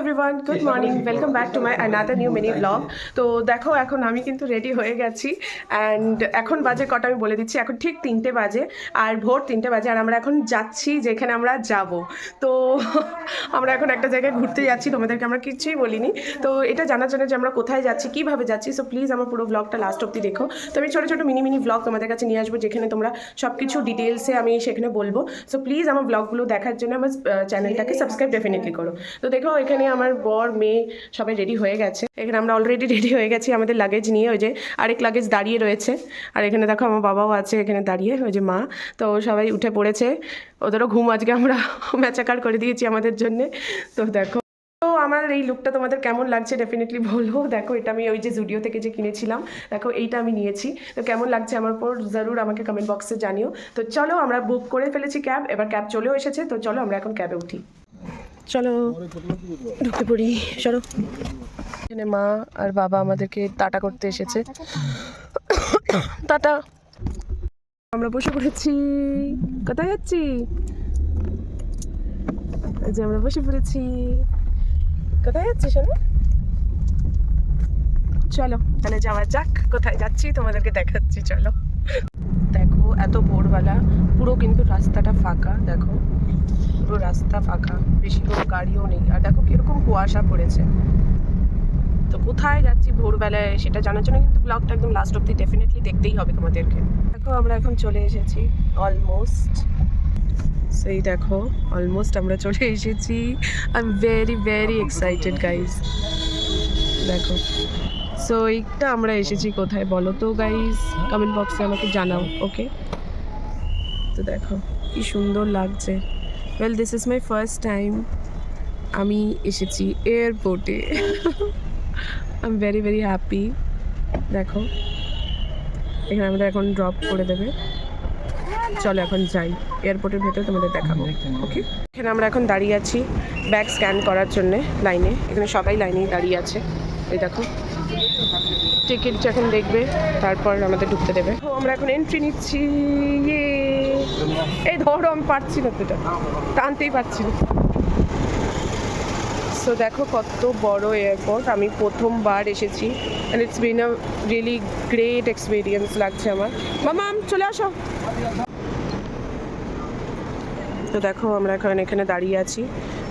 Everyone, good morning, welcome back to my another new mini blog. তো দেখো এখন আমি কিন্তু রেডি হয়ে গেছি অ্যান্ড এখন বাজে কটা আমি বলে দিচ্ছি, এখন ঠিক 3টে বাজে আর ভোর 3টে বাজে আর আমরা এখন যাচ্ছি যেখানে আমরা যাব। তো আমরা এখন একটা জায়গায় ঘুরতে যাচ্ছি, তোমাদেরকে আমরা কিছুই বলিনি। তো এটা জানার জন্য যে আমরা কোথায় যাচ্ছি, কীভাবে যাচ্ছি, সো প্লিজ আমার পুরো ব্লগটা লাস্ট অব্দি দেখো। তো আমি ছোটো ছোটো মিনি ব্লগ তোমাদের কাছে নিয়ে আসবো, যেখানে তোমরা সব কিছু ডিটেলসে আমি সেখানে বলবো। সো প্লিজ আমার ব্লগগুলো দেখার জন্য আমার চ্যানেলটাকে সাবস্ক্রাইব ডেফিনেটলি করো। তো দেখো এখানে আমার বর মেয়ে সবাই রেডি হয়ে গেছে, এখানে আমরা অলরেডি রেডি হয়ে গেছি আমাদের লাগেজ নিয়ে। ওই যে আরেক লাগেজ দাঁড়িয়ে রয়েছে, আর এখানে দেখো আমার বাবাও আছে এখানে দাঁড়িয়ে, ওই যে মা। তো সবাই উঠে পড়েছে, ওদেরও ঘুম আজকে আমরা ম্যাচাকার করে দিয়েছি আমাদের জন্যে। তো দেখো, তো আমার এই লুকটা তোমাদের কেমন লাগছে ডেফিনেটলি বলবো। দেখো এটা আমি ওই যে জুডিও থেকে যে কিনেছিলাম, দেখো এইটা আমি নিয়েছি। তো কেমন লাগছে আমার পর জরুর আমাকে কমেন্ট বক্সে জানিও। তো চলো আমরা বুক করে ফেলেছি ক্যাব, এবার ক্যাব চলেও এসেছে। তো চলো আমরা এখন ক্যাবে উঠি, চলো ঢুকে পড়ি, চলো। এখানে মা আর বাবা আমাদেরকে টাটা করতে এসেছে, টাটা। আমরা বসে পড়েছি, কোথায় যাচ্ছি? যে আমরা বসে পড়েছি, কোথায় যাচ্ছি শোনো? চলো তাহলে যাওয়া যাক, কোথায় যাচ্ছি তোমাদেরকে দেখাচ্ছি, চলো। দেখো এত ভোরবেলা, পুরো কিন্তু রাস্তাটা ফাঁকা, দেখো পুরো রাস্তা ফাঁকা, বেশি কোনো গাড়িও নেই। আর দেখো কিরকম কুয়াশা পড়েছে। তো কোথায় যাচ্ছি ভোরবেলায় সেটা জানার জন্য কিন্তু ব্লগটা একদম লাস্ট অব্দি ডেফিনেটলি দেখতেই হবে তোমাদেরকে। দেখো আমরা এখন চলে এসেছি অলমোস্ট, সেই দেখো অলমোস্ট আমরা চলে এসেছি। I am very excited guys. দেখো সো এইটা আমরা এসেছি কোথায় বলো তো গাইজ, কমেন্ট বক্সে আমাকে জানাও, ওকে? তো দেখো কি সুন্দর লাগছে। Well this is my first time আমি এসেছি এয়ারপোর্টে। I am very happy. দেখো এখানে আমাদের এখন ড্রপ করে দেবে, চলো এখন যাই এয়ারপোর্টের ভেতরে তোমাদের দেখাবো, ওকে? এখানে আমরা এখন দাঁড়িয়ে আছি ব্যাগ স্ক্যান করার জন্যে লাইনে, এখানে সবাই লাইনেই দাঁড়িয়ে আছে। এই দেখো টিকিট যখন দেখবে তারপর আমাদের ঢুকতে দেবে। তো আমরা এখন এন্ট্রি নিচ্ছি। এই ধরো আমি পারছি না, তো টানতেই পারছি না। সো দেখো কত বড় এয়ারপোর্ট, আমি প্রথমবার এসেছি and it's been a really great experience লাগছে আমার। মামা চলে আসো। তো দেখো আমরা এখন এখানে দাঁড়িয়ে আছি,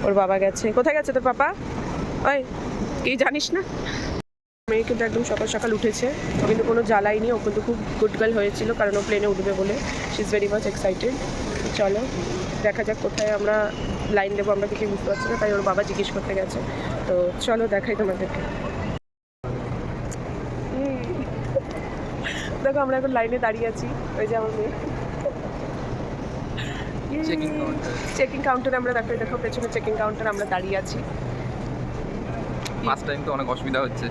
ওর বাবা গেছে। কোথায় গেছে তোর পাপা? ওই কি জানিস না? মেয়ে কিন্তু একদম সকাল সকাল উঠেছে, ও কিন্তু কোনো জ্বালাইনি, ও কিন্তু খুব গুড গার্ল হয়েছিল কারণ ও প্লেনে উঠবে বলে। She is very much excited. চলো দেখা যাক কোথায় আমরা লাইন দেবো, আমরা কিছু বুঝতে পারছি না, তাই ওর বাবা জিজ্ঞেস করতে গেছে। তো চলো দেখাই তোমাদেরকে। দেখো আমরা এখন লাইনে দাঁড়িয়ে আছি, ওই যে আমার মেয়ে চেকিং কাউন্টারে আমরা দেখো পেছনে চেকিং কাউন্টার আমরা দাঁড়িয়ে আছি। ফার্স্ট টাইম তো অনেক অসুবিধা হচ্ছে।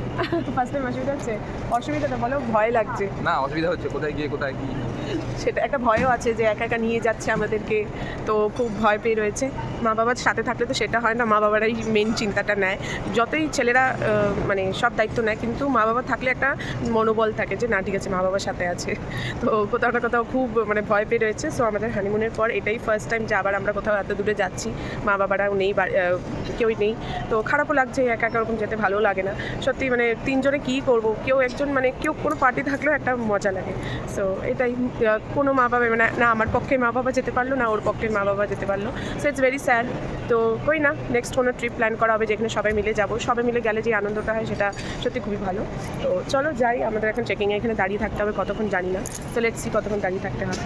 ফার্স্ট টাইম অসুবিধা হচ্ছে? অসুবিধাটা বলো, ভয় লাগছে না, অসুবিধা হচ্ছে কোথায় গিয়ে কোথায় কি, সেটা একটা ভয়ও আছে যে একা একা নিয়ে যাচ্ছে আমাদেরকে, তো খুব ভয় পেয়ে রয়েছে। মা বাবার সাথে থাকলে তো সেটা হয় না, মা বাবারাই মেন চিন্তাটা নেয়। যতই ছেলেরা মানে সব দায়িত্ব নেয়, কিন্তু মা বাবা থাকলে একটা মনোবল থাকে যে না ঠিক আছে মা বাবার সাথে আছে। তো কোথাও না কোথাও খুব মানে ভয় পেয়ে রয়েছে। সো আমাদের হানিমুনের পর এটাই ফার্স্ট টাইম যে আবার আমরা কোথাও এত দূরে যাচ্ছি, মা বাবারাও নেই, কেউই নেই। তো খারাপও লাগছে, একা একা ওরকম যেতে ভালো লাগে না সত্যি। মানে তিনজনে কী করবো, কেউ একজন মানে কেউ কোনো পার্টি থাকলেও একটা মজা লাগে। সো এটাই, কোনো মা বাবা মানে না আমার পক্ষে মা বাবা যেতে পারলো না ওর পক্ষে মা বাবা যেতে পারলো। So it's very sad. তো কই না, নেক্সট কোনো ট্রিপ প্ল্যান করা হবে যেখানে সবাই মিলে যাবো। সবাই মিলে গেলে যে আনন্দটা হয় সেটা সত্যি খুবই ভালো। তো চলো যাই, আমাদের এখন চেকিংয়ে এখানে দাঁড়িয়ে থাকতে হবে কতক্ষণ জানি না। তো লেটস সি কতক্ষণ দাঁড়িয়ে থাকতে হবে।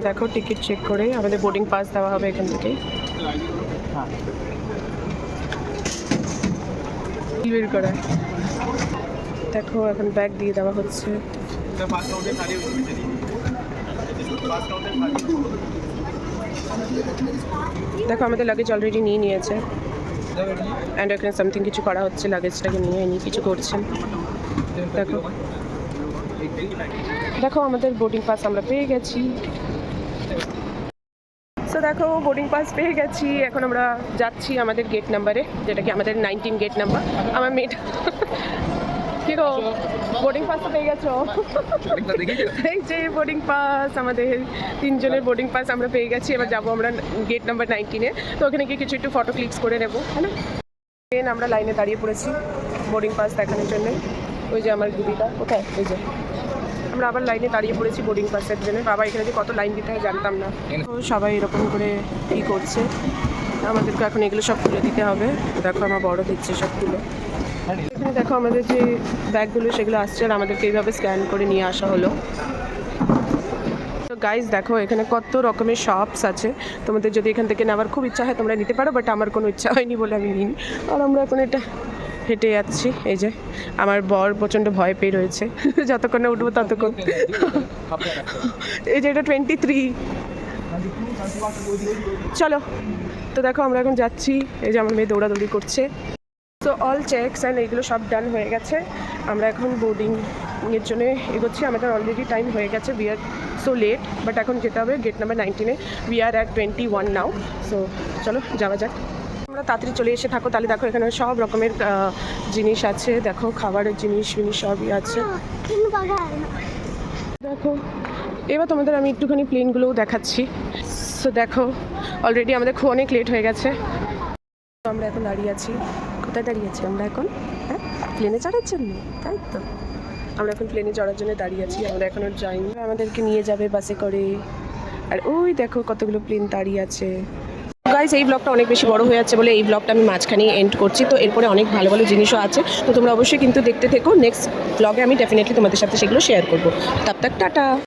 দেখো টিকিট চেক করে আমাদের বোর্ডিং পাস দেওয়া হবে এখান থেকেই। বের করা দেখো এখন ব্যাগ দিয়ে দেওয়া হচ্ছে। দেখো আমাদের লাগেজ অলরেডি নিয়ে নিয়েছে অ্যান্ড এখানে সামথিং কিছু করা হচ্ছে, লাগেজটাকে নিয়ে কিছু করছেন। দেখো দেখো আমাদের বোর্ডিং পাস আমরা পেয়ে গেছি। সো দেখো বোর্ডিং পাস পেয়ে গেছি, এখন আমরা যাচ্ছি আমাদের গেট নাম্বারে, যেটা কি আমাদের 19 গেট নাম্বার। আমার মেয়েটা কি গো, বোর্ডিং পাস তো পেয়ে গেছো? এই যে বোর্ডিং পাস, আমাদের তিনজনের বোর্ডিং পাস আমরা পেয়ে গেছি। এবার যাবো আমরা গেট নাম্বার 19-এ। তো ওখানে গিয়ে কিছু একটু ফটো ক্লিকস করে নেবো, হ্যাঁ না? ট্রেন আমরা লাইনে দাঁড়িয়ে পড়েছি বোর্ডিং পাস দেখানোর জন্য। ওই যে আমার দিদিটা কোথায়, এই যে আমরা আবার লাইনে দাঁড়িয়ে পড়েছি বোর্ডিং পাসের জন্য। বাবা এখানে যে কত লাইন দিতে হয় জানতাম না। তো সবাই এরকম করে কী করছে, আমাদেরকে এখন এগুলো সব তুলে দিতে হবে। দেখো আমার বড় দিচ্ছে সব তুলে। এখানে দেখো আমাদের যে ব্যাগগুলো সেগুলো আসছে আর আমাদেরকে এইভাবে স্ক্যান করে নিয়ে আসা হলো। তো গাইজ দেখো এখানে কত রকমের শপস আছে, তোমাদের যদি এখান থেকে নেওয়ার খুব ইচ্ছা হয় তোমরা নিতে পারো, বাট আমার কোনো ইচ্ছা হয়নি বলে আমি নিই। আর আমরা এখন এটা হেঁটে যাচ্ছি। এই যে আমার বর প্রচণ্ড ভয় পেয়ে রয়েছে, যতক্ষণ না উঠবো ততক্ষণ। এই যে এটা 23। চলো তো দেখো আমরা এখন যাচ্ছি। এই যে আমার মেয়ে দৌড়াদৌড়ি করছে। সো অল চেকস অ্যান্ড এইগুলো সব ডান হয়ে গেছে। আমরা এখন বোর্ডিংয়ের জন্য এগোচ্ছি। আমাদের অলরেডি টাইম হয়ে গেছে, we are so late, but এখন যেতে হবে গেট নাম্বার 19-এ। We are at 21 now. So চলো যাওয়া যাক। আমরা তাড়াতাড়ি চলে এসে থাকো তাহলে। দেখো এখানে সব রকমের জিনিস আছে, দেখো খাবারের জিনিস সবই আছে। দেখো এবার তোমাদের আমি একটুখানি প্লেনগুলোও দেখাচ্ছি। সো দেখো অলরেডি আমাদের খুব অনেক লেট হয়ে গেছে। তো আমরা এখন দাঁড়িয়ে আছি। কোথায় দাঁড়িয়ে আছি আমরা এখন? হ্যাঁ, প্লেনে চড়ার জন্য, তাই তো। আমরা এখন প্লেনে চড়ার জন্য দাঁড়িয়ে আছি। আমরা এখনও যাইনি, আমাদেরকে নিয়ে যাবে বাসে করে। আর ওই দেখো কতগুলো প্লেন দাঁড়িয়ে আছে। গাইজ এই ব্লগটা অনেক বেশি বড় হয়ে যাচ্ছে বলে এই ব্লগটা আমি মাঝখানে এন্ড করছি। তো এরপরে অনেক ভালো ভালো জিনিসও আছে, তো তোমরা অবশ্যই কিন্তু দেখতে থেকো। নেক্সট ব্লগে আমি ডেফিনেটলি তোমাদের সাথে সেগুলো শেয়ার করবো। তব তক টাটা।